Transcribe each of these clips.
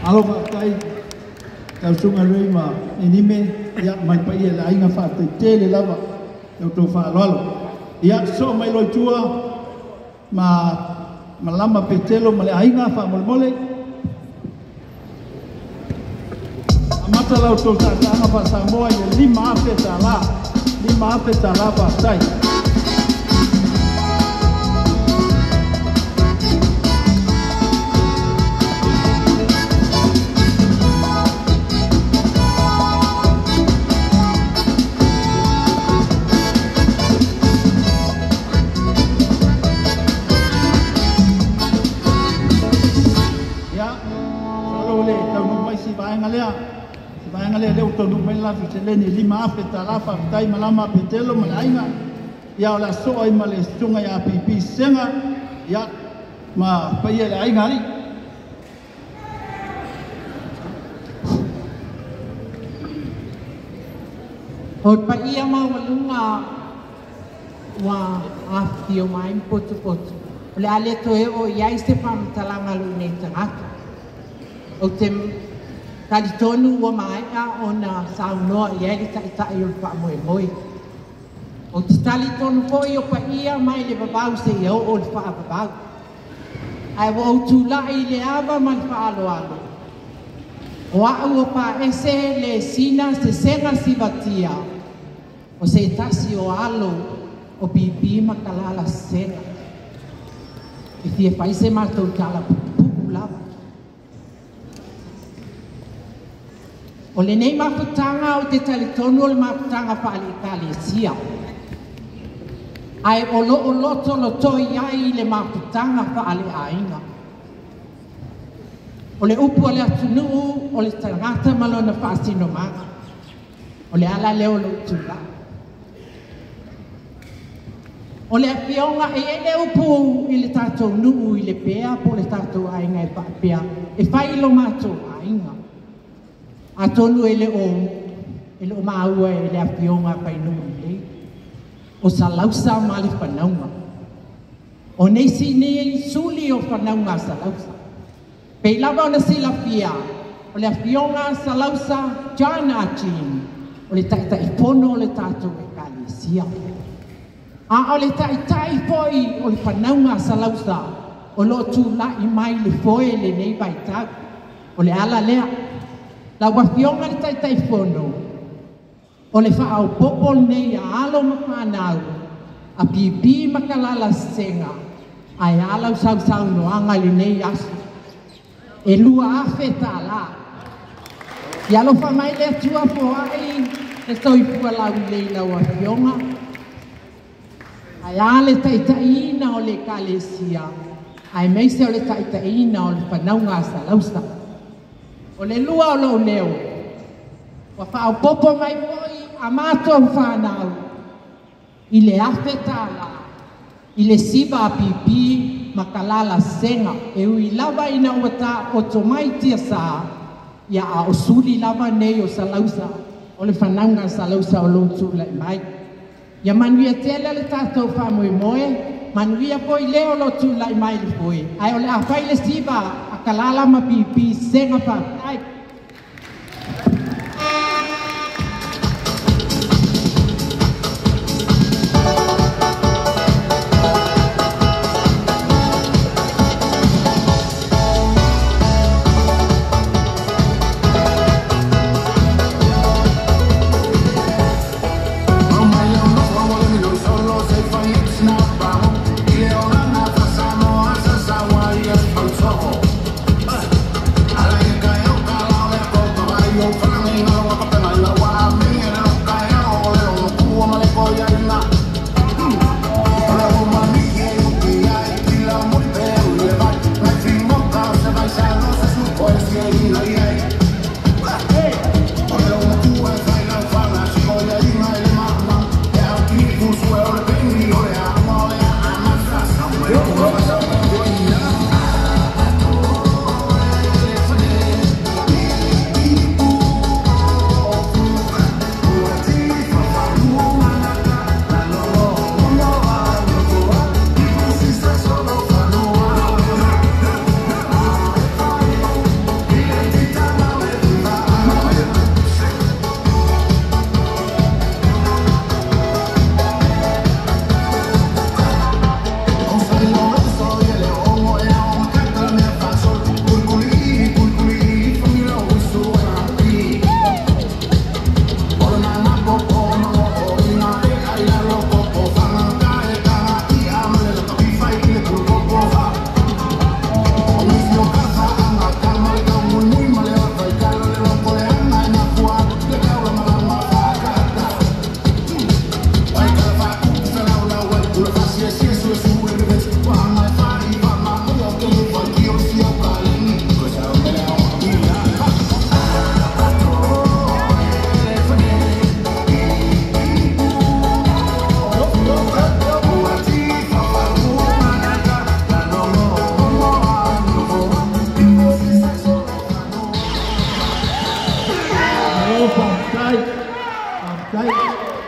Aloha kai kau sunga rei ma inime ya mai pa ia lai nga fa te le lava eu to fa lolo ya so mai lo tua ma lama petelo ma le ai nga fa mol mole amata la to ta nga fa sa moa ye lima afeta la ba sai Bayangale leo to no mela fiteleni lima afeta la fa tai malama petelo malainga ya la so ai male sunga ya pipi senga ya ma paia la ainga ai hot paia ma walunga wa afio mai potu le ale to e o ya este pam talanga lu ne tangata o tem kali tonu wa mai a ona saunoa ia li ta i pa moi o te tali tonu po i o pa ia mai le babau se i o le pa babau ai wo tu la i le ava mai pa alo o a o pa ese le sina se senga sivatia o se tasi o alo o pipi makalala senga i fie fai se mato tala pupula o le nei mafutanga o te talitonu o le mafutanga pa le Ekalesia. Ai o loto toi ai le mafutanga pa le ainga. O le upu o le atunuu o le tangata malona pa asino manga. O le ala leo lo tula. O le apionga e ele upu i le tatou nuu i Lepea po le tatou ainga e papea. E fai lo matou ainga. A tonu ele o maua ele apionga pai nui o salausa ma le whanaunga o neisi nei suli o whanaunga salausa pei lava o na sila fia o le apionga salausa jana chini o le taita i pono o le tatou Ekalesia a o le taita i poi o le whanaunga salausa o lo tu la i mai le foe le nei baitag o le ala lea la wafionga le tai fono o le whaau popol nei a alo mapanau a pipi makalala senga ai alau sau noanga le nei asu e lua afeta la ia lo fa mai le atua po ai e toi pua lau lei la wafionga ai ale taitaina o le Ekalesia ai meise o le taitaina o le whanaunga salausa o le lua o lo leo wa whao popo mai poi a mātou whanau i le afetala i le Siva a pipi makalala senga e ui lava ina wata o to mai tia sa ia a o suli lava nei o salausa o le whananga salausa o lotu lai mai ia manuia tele le tātou whamoe manuia poi leo lotu lai mai le poi ai o le awhai le Siva a kalala ma pipi senga pa ai I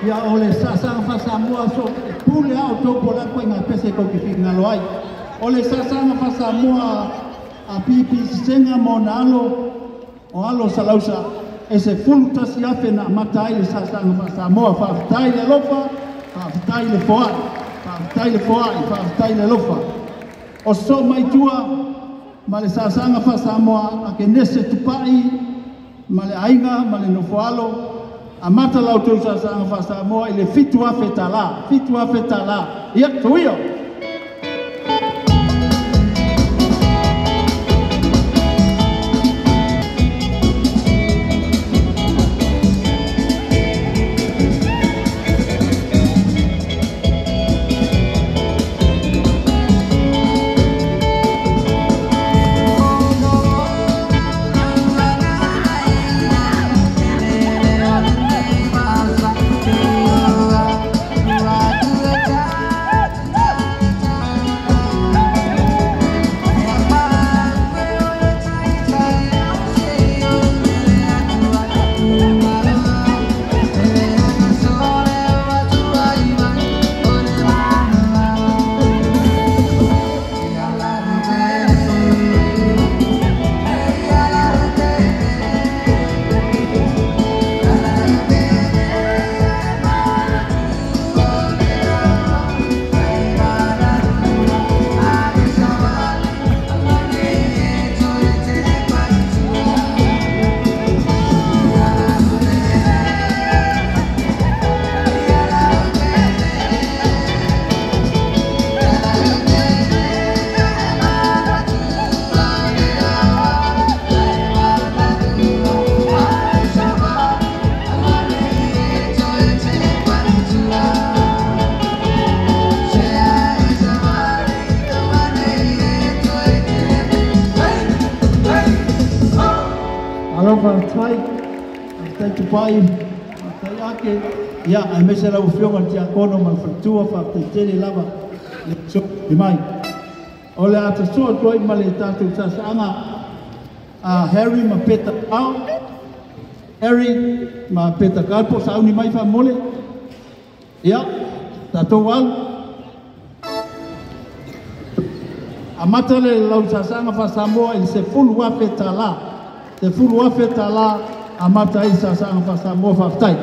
ia ole sasanga fa Samoa so pule au topo la ko nga pese ko ki ngalo ai ole sasanga fa Samoa a pipi senga monalo o alo salausa ese fulta si afe na matai le sasanga fa Samoa fa tai le lofa fa tai le foa fa tai le foa fa tai le lofa o so mai tua ma le sasanga fa Samoa a ke nese tupai ma le ainga ma le nofoalo a mata lau tau sasanga fa Samoa ile fitu afe tala ia tuio tai tupai tai ake ia ai mese la ufionga tia kono ma fatua fa tele lava le so di mai ole ata so toi ma le tatu sasanga a Harry ma peta au Harry ma peta kalpo sa uni mai fa mole ia tato wal amata le lau sasanga fa Samoa il se fulu wa petala te fulu wa petala amata isa sa fa Samoa fa tai